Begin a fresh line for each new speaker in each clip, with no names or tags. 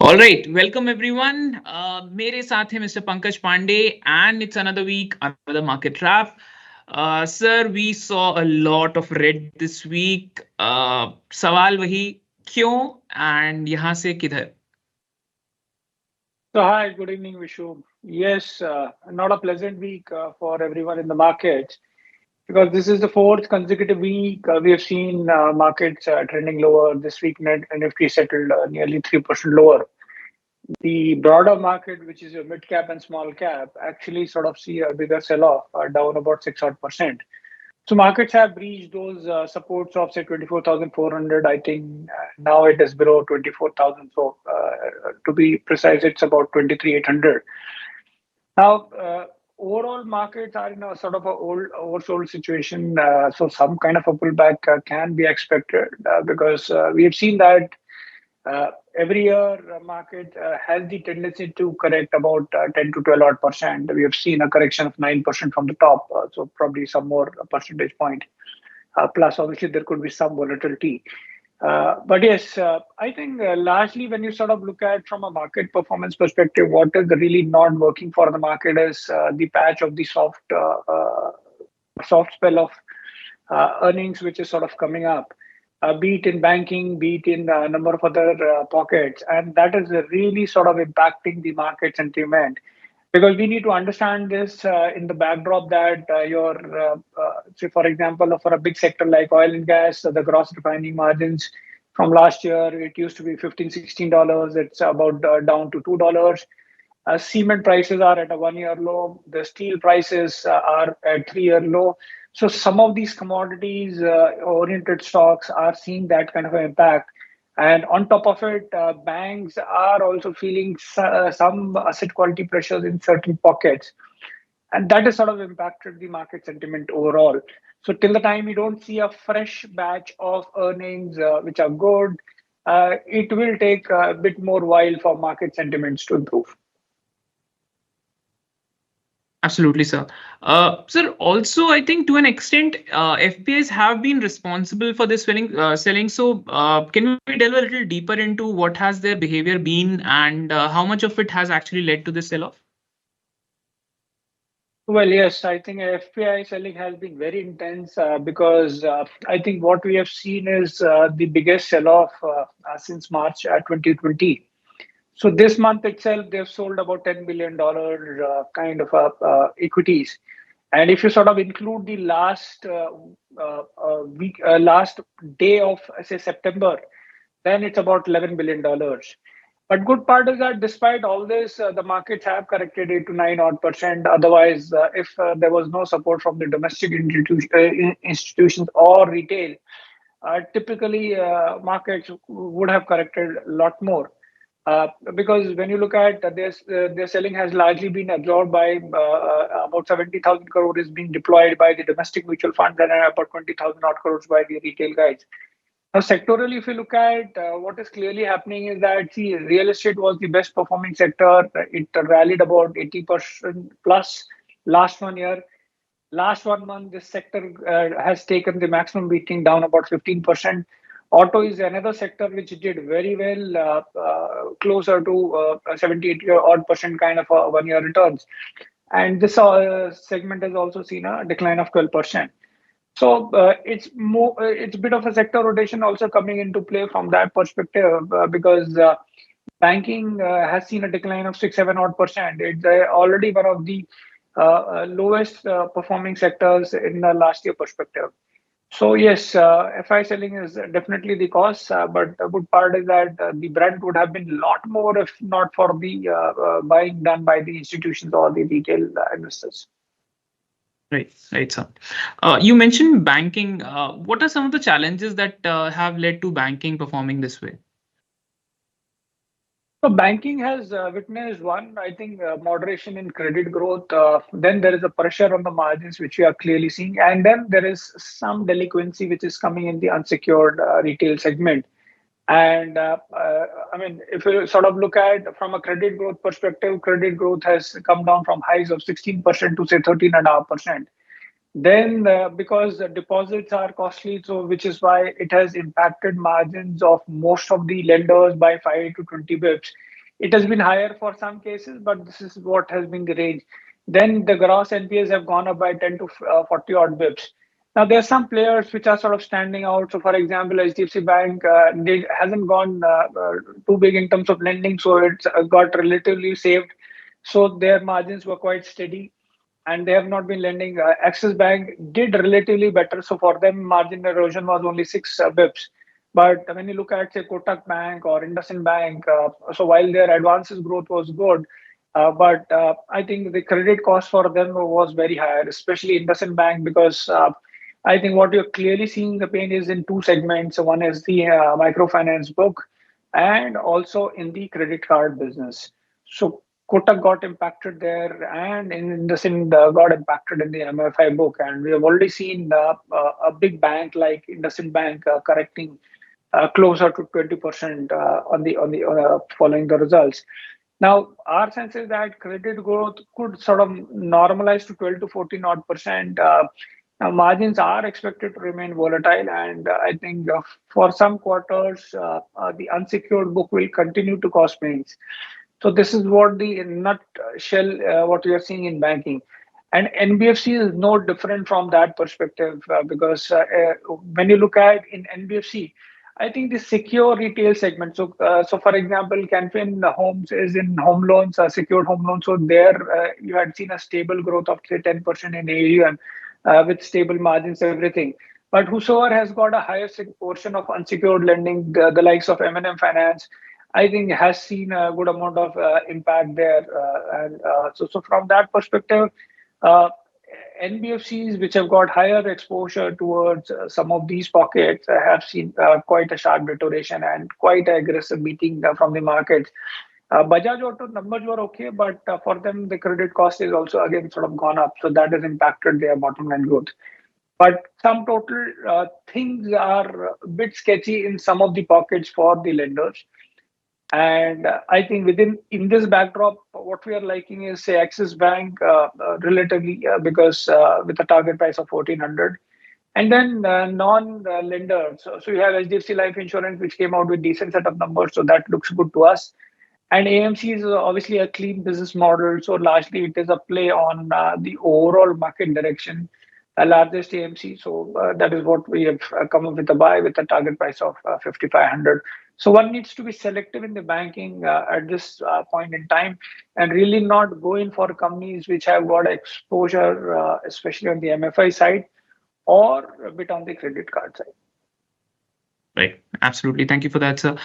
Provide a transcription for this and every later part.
All right, welcome everyone. मेरे साथ है Mr. Pankaj Pandey, and it's another week, another market wrap. Sir, we saw a lot of red this week. सवाल वही क्यों and यहाँ से किधर?
So, hi, good evening, Vishu. Yes, not a pleasant week for everyone in the markets because this is the fourth consecutive week we have seen markets trending lower. This week, net nifty settled nearly 3% lower. The broader market, which is your mid cap and small cap, actually sort of see a bigger sell off, down about 6 odd percent. So markets have breached those supports of say 24,400. I think now it is below 24,000. So to be precise, it's about 23,800. Now, overall markets are in a sort of a old oversold situation. So some kind of a pullback can be expected because we have seen that uh, every year market has the tendency to correct about 10 to 12 odd percent. We have seen a correction of 9% from the top, so probably some more percentage point. Plus, obviously, there could be some volatility. But yes, I think largely when you sort of look at from a market performance perspective, what is really not working for the market is the patch of the soft spell of earnings, which is sort of coming up, be it in banking, be it in a number of other pockets. And that is really sort of impacting the market sentiment because we need to understand this in the backdrop that say, for example, for a big sector like oil and gas, the gross refining margins from last year, it used to be $15, $16. It's about down to $2. Cement prices are at a 1 year low. The steel prices are at 3 year low. So some of these commodities oriented stocks are seeing that kind of an impact. And on top of it, banks are also feeling some asset quality pressures in certain pockets. And that has sort of impacted the market sentiment overall. So till the time we don't see a fresh batch of earnings which are good, it will take a bit more while for market sentiments to improve.
Absolutely, sir. Sir, also, I think to an extent, FPIs have been responsible for this selling. So, can we delve a little deeper into what has their behavior been and how much of it has actually led to this sell-off?
Well, yes, I think FPI selling has been very intense because I think what we have seen is the biggest sell-off since March 2020. So this month itself, they've sold about $10 billion kind of equities. And if you sort of include the last day of say September, then it's about $11 billion. But good part is that despite all this, the markets have corrected 8 to 9 odd percent. Otherwise, if there was no support from the domestic institutions or retail, typically markets would have corrected a lot more. Because when you look at this, their selling has largely been absorbed by about 70,000 crore is being deployed by the domestic mutual funds and about 20,000 odd crores by the retail guys. Now, sectorally, if you look at what is clearly happening is that see, real estate was the best performing sector. It rallied about 80% plus last 1 year. Last 1 month, this sector has taken the maximum beating down about 15%. Auto is another sector which did very well, closer to 70, 80 odd percent kind of 1 year returns. And this segment has also seen a decline of 12%. So it's a bit of a sector rotation also coming into play from that perspective because banking has seen a decline of 6, 7 odd percent. It's already one of the lowest performing sectors in the last year perspective. So yes, FI selling is definitely the cause, but the good part is that the brand would have been a lot more if not for the buying done by the institutions or the retail investors.
Right, sir. You mentioned banking. What are some of the challenges that have led to banking performing this way?
So banking has witnessed one, I think, moderation in credit growth. Then there is a pressure on the margins, which we are clearly seeing, and then there is some delinquency which is coming in the unsecured retail segment. And I mean, if you sort of look at from a credit growth perspective, credit growth has come down from highs of 16% to say 13.5%. Then, because the deposits are costly, so which is why it has impacted margins of most of the lenders by 5 to 20 bips. It has been higher for some cases, but this is what has been the range. Then the gross NPAs have gone up by 10 to 40 odd bips. Now there are some players which are sort of standing out. So, for example, HDFC Bank hasn't gone too big in terms of lending, so it's got relatively saved. So their margins were quite steady, and they have not been lending. Axis Bank did relatively better, so for them, margin erosion was only 6 bips. But when you look at, say, Kotak Bank or IndusInd Bank, so while their advances growth was good, but I think the credit cost for them was very high, especially IndusInd Bank, because I think what you're clearly seeing the pain is in two segments. One is the microfinance book, and also in the credit card business. So Kotak got impacted there, and in IndusInd got impacted in the MFI book. And we have already seen a big bank like IndusInd Bank correcting closer to 20% on the following the results. Now, our sense is that credit growth could sort of normalize to 12 to 14 odd percent. Now, margins are expected to remain volatile, and I think for some quarters, the unsecured book will continue to cause pains. So this is what the nutshell what we are seeing in banking, and NBFC is no different from that perspective because when you look at in NBFC, I think the secure retail segment. So for example, Canfin Homes is in home loans, secured home loans. So there you had seen a stable growth of say 10% in AUM with stable margins, everything. But whosoever has got a higher portion of unsecured lending, the likes of M&M Finance, I think has seen a good amount of impact there. And so from that perspective, uh, NBFCs which have got higher exposure towards some of these pockets have seen quite a sharp deterioration and quite aggressive beating from the market. Bajaj Auto numbers were okay, but for them the credit cost is also again sort of gone up, so that has impacted their bottom line growth. But sum total, things are a bit sketchy in some of the pockets for the lenders. And I think within in this backdrop, what we are liking is say Axis Bank relatively because with a target price of 1400, and then non-lenders. So you have HDFC Life Insurance, which came out with decent set of numbers, so that looks good to us. And AMC is obviously a clean business model, so largely it is a play on the overall market direction, largest AMC. So that is what we have come up with a buy with a target price of 5,500. So one needs to be selective in the banking at this point in time, and really not go in for companies which have got exposure, especially on the MFI side or a bit on the credit card side.
Right. Absolutely. Thank you for that, sir.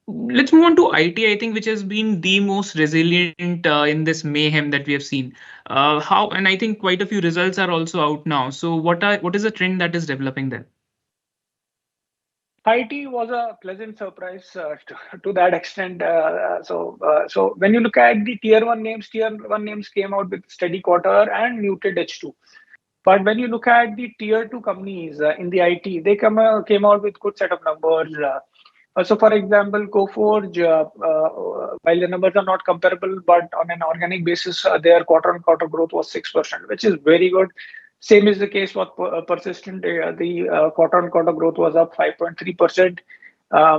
Let's move on to IT, I think, which has been the most resilient in this mayhem that we have seen. And I think quite a few results are also out now. So what is the trend that is developing there?
IT was a pleasant surprise to that extent. So when you look at the tier one names came out with steady quarter and muted H2. But when you look at the tier two companies in the IT, they came out with good set of numbers. So, for example, Coforge, while the numbers are not comparable, but on an organic basis, their quarter-on-quarter growth was 6%, which is very good. Same is the case with Persistent. The quarter-on-quarter growth was up 5.3%.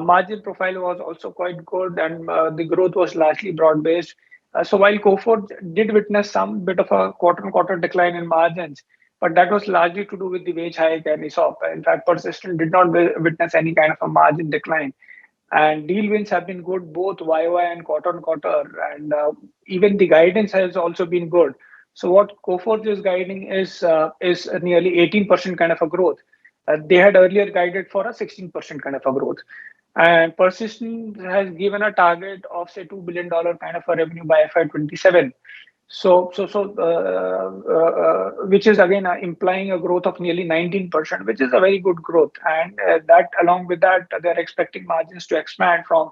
Margin profile was also quite good, and the growth was largely broad-based. So while Coforge did witness some bit of a quarter-on-quarter decline in margins, but that was largely to do with the wage hike and ESOP. In fact, Persistent did not witness any kind of a margin decline. And deal wins have been good, both YOY and quarter on quarter. And even the guidance has also been good. So what Coforge is guiding is nearly 18% kind of a growth. They had earlier guided for a 16% kind of a growth. And Persistent has given a target of say $2 billion kind of a revenue by FY27. Which is again implying a growth of nearly 19%, which is a very good growth. And that along with that, they're expecting margins to expand from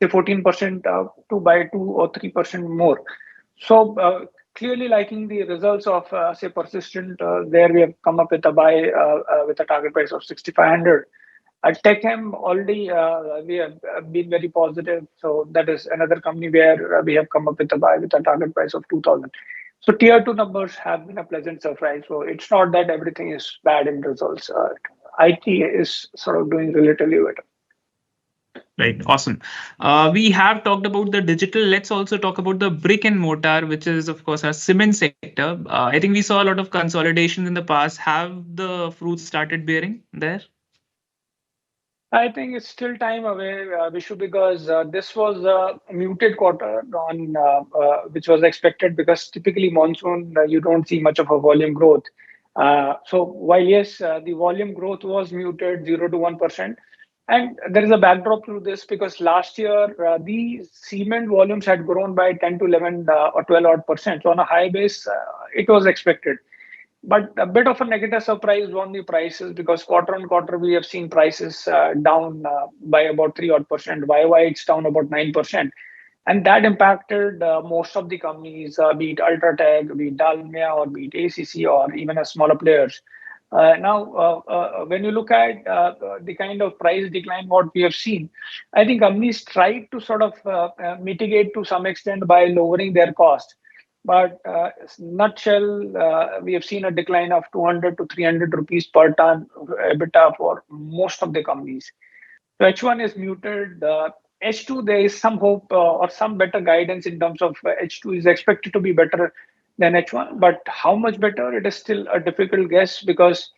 say 14% to by 2 or 3% more. So clearly liking the results of say Persistent. There we have come up with a buy with a target price of 6,500. At Techem already we have been very positive. So that is another company where we have come up with a buy with a target price of 2,000. So tier two numbers have been a pleasant surprise. So it's not that everything is bad in results. IT is sort of doing relatively better.
Right, awesome. We have talked about the digital. Let's also talk about the brick and mortar, which is, of course, our cement sector. I think we saw a lot of consolidation in the past. Have the fruits started bearing there?
I think it's still time away, Vishu, because this was a muted quarter on which was expected because typically monsoon you don't see much of a volume growth. So while yes, the volume growth was muted 0 to 1%, and there is a backdrop to this because last year the cement volumes had grown by 10 to 11 or 12 odd percent. So on a high base, it was expected. But a bit of a negative surprise on the prices because quarter on quarter we have seen prices down by about 3 odd percent. YY it's down about 9%. And that impacted most of the companies, be it Ultratech, be it Dalmia, or be it ACC, or even a smaller players. When you look at the kind of price decline what we have seen, I think companies tried to sort of mitigate to some extent by lowering their cost. But nutshell, we have seen a decline of 200 to 300 rupees per ton EBITDA for most of the companies. So H1 is muted. H2, there is some hope or some better guidance in terms of H2 is expected to be better than H1. But how much better? It is still a difficult guess because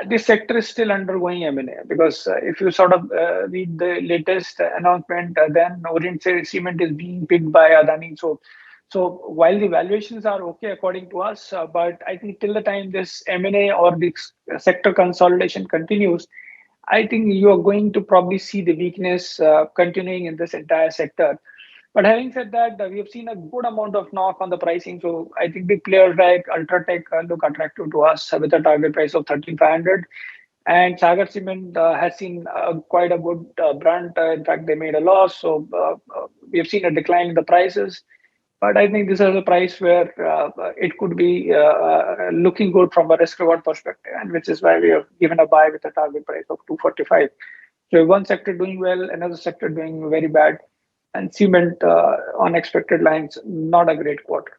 this sector is still undergoing M&A. Because if you sort of read the latest announcement, then Orient Cement is being picked by Adani. So while the valuations are okay according to us, but I think till the time this M&A or the sector consolidation continues, I think you are going to probably see the weakness continuing in this entire sector. But having said that, we have seen a good amount of knock on the pricing. So I think big players like Ultratech look attractive to us with a target price of 13,500. And Sagar Cement has seen quite a good brunt. In fact, they made a loss. So we have seen a decline in the prices. But I think this is a price where it could be looking good from a risk reward perspective, and which is why we have given a buy with a target price of 245. So one sector doing well, another sector doing very bad, and cement on expected lines, not a great quarter.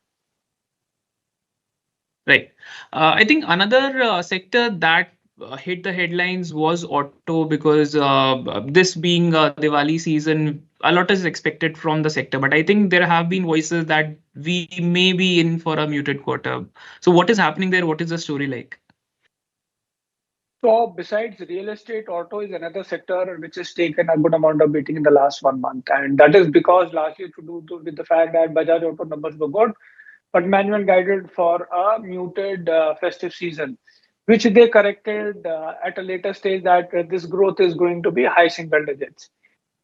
Right. I think another sector that hit the headlines was auto because this being Diwali season, a lot is expected from the sector. But I think there have been voices that we may be in for a muted quarter. So what is happening there? What is the story like?
So besides real estate, auto is another sector which has taken a good amount of beating in the last 1 month. And that is because largely with the fact that Bajaj Auto numbers were good, but manual guided for a muted festive season, which they corrected at a later stage that this growth is going to be high single digits.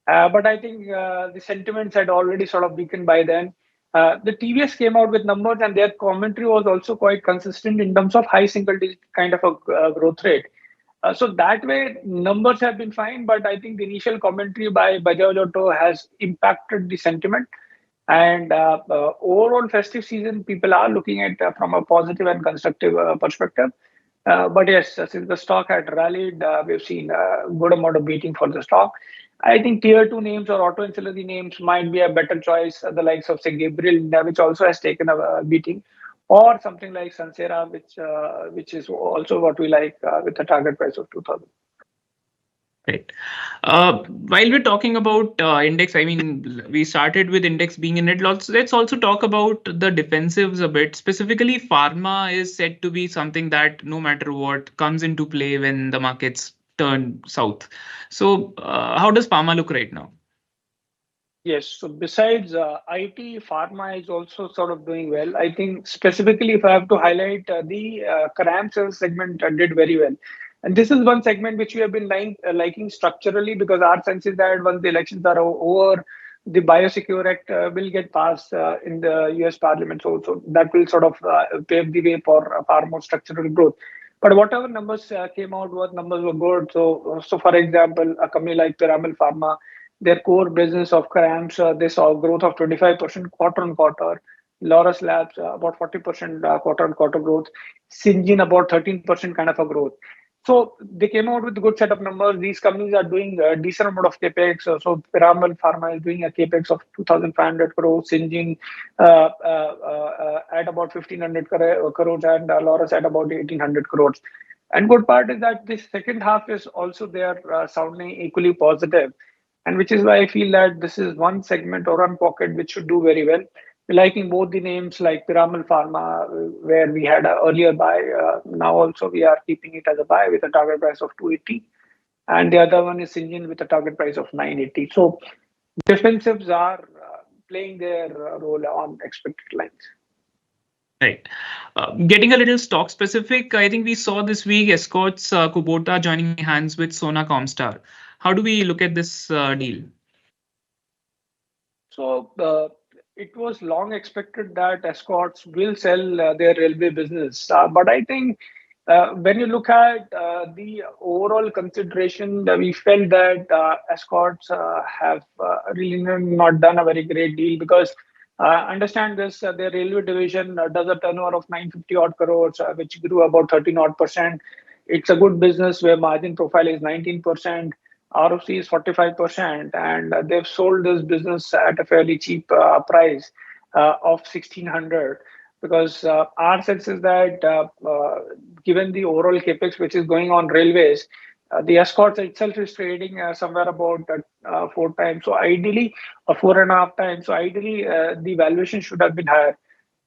But I think the sentiments had already sort of weakened by then. The TVS came out with numbers, and their commentary was also quite consistent in terms of high single digit kind of a growth rate. So that way, numbers have been fine, but I think the initial commentary by Bajaj Auto has impacted the sentiment. And overall festive season, people are looking at from a positive and constructive perspective. But yes, since the stock had rallied, we've seen a good amount of beating for the stock. I think tier two names or auto ancillary names might be a better choice, the likes of say Gabriel India, which also has taken a beating, or something like Sansera, which is also what we like with a target price of 2000.
Right. While we're talking about index, I mean, we started with index being in red. Let's also talk about the defensives a bit. Specifically, pharma is said to be something that no matter what comes into play when the markets turn south. So, how does pharma look right now?
Yes. So besides IT, pharma is also sort of doing well. I think specifically, if I have to highlight the CRAMS segment did very well. And this is one segment which we have been liking structurally because our sense is that once the elections are over, the Biosecure Act will get passed in the US Parliament. So that will sort of pave the way for far more structural growth. But whatever numbers came out, what numbers were good. So for example, a company like Piramal Pharma, their core business of CRAMS, they saw growth of 25% quarter on quarter. Laurus Labs, about 40% quarter on quarter growth. Syngene, about 13% kind of a growth. So they came out with a good set of numbers. These companies are doing a decent amount of capex. So Piramal Pharma is doing a capex of 2,500 crores. Syngene at about 1,500 crores, and Laurus at about 1,800 crores. And good part is that the second half is also there sounding equally positive. and which is why I feel that this is one segment or one pocket which should do very well. We're liking both the names like Piramal Pharma, where we had an earlier buy. Now also we are keeping it as a buy with a target price of 280. And the other one is Syngene with a target price of 980. So defensives are playing their role on expected lines.
Right. Getting a little stock specific, I think we saw this week Escorts Kubota joining hands with Sona Comstar. How do we look at this deal?
So it was long expected that Escorts will sell their railway business. But I think when you look at the overall consideration, we felt that Escorts have really not done a very great deal because understand this, their railway division does a turnover of 950 odd crores, which grew about 13 odd percent. It's a good business where margin profile is 19%. ROC is 45%, and they've sold this business at a fairly cheap price of 1600. Because our sense is that given the overall capex which is going on railways, the Escorts itself is trading somewhere about 4 times. So ideally, 4.5 times. So ideally, the valuation should have been higher.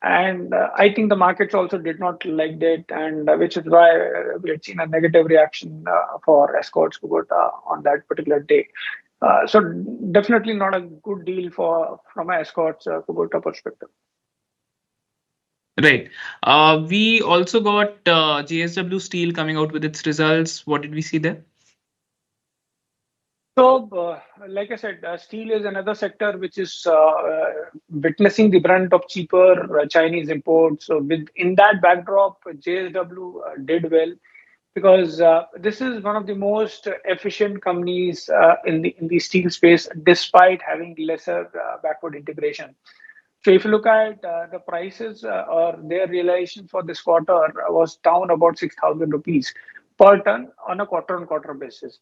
And I think the markets also did not like that, and which is why we had seen a negative reaction for Escorts Kubota on that particular day. So definitely not a good deal from a Escorts Kubota perspective.
Right. We also got JSW Steel coming out with its results. What did we see there?
So, like I said, steel is another sector which is witnessing the brunt of cheaper Chinese imports. So, in that backdrop, JSW did well because this is one of the most efficient companies in the steel space, despite having lesser backward integration. So, if you look at the prices or their realization for this quarter was down about 6,000 rupees per ton on a quarter-on-quarter basis.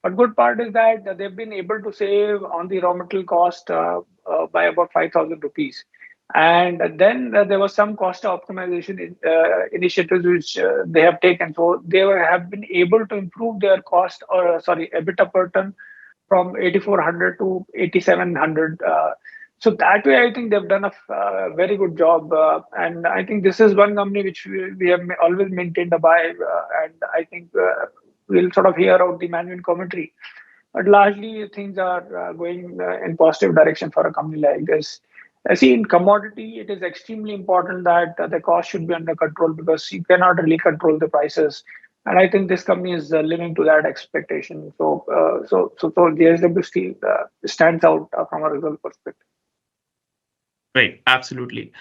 But good part is that they've been able to save on the raw material cost by about 5,000 rupees. And then there was some cost optimization initiatives which they have taken. So they have been able to improve their cost, or sorry, EBITDA per ton from 8,400 to 8,700. So that way, I think they've done a very good job. And I think this is one company which we have always maintained a buy. And I think we'll sort of hear out the management commentary. But largely, things are going in positive direction for a company like this. I see in commodity, it is extremely important that the cost should be under control because you cannot really control the prices. And I think this company is living to that expectation. So JSW Steel stands out from a result perspective.
Right, absolutely.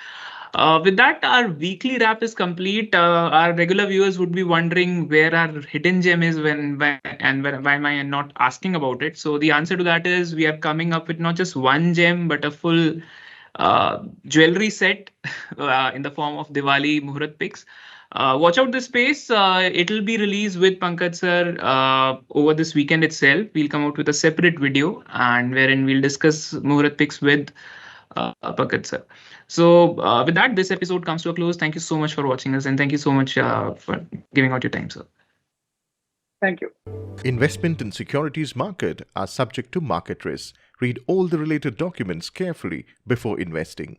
With that, our weekly wrap is complete. Our regular viewers would be wondering where our hidden gem is why am I not asking about it? So the answer to that is we are coming up with not just one gem, but a full jewelry set in the form of Diwali Muhurat picks. Watch out this space. It'll be released with Pankaj sir over this weekend itself. We'll come out with a separate video and wherein we'll discuss Muhurat picks with Pankaj sir. So with that, this episode comes to a close. Thank you so much for watching us, and thank you so much for giving out your time, sir.
Thank you.
Investment in securities market are subject to market risk. Read all the related documents carefully before investing.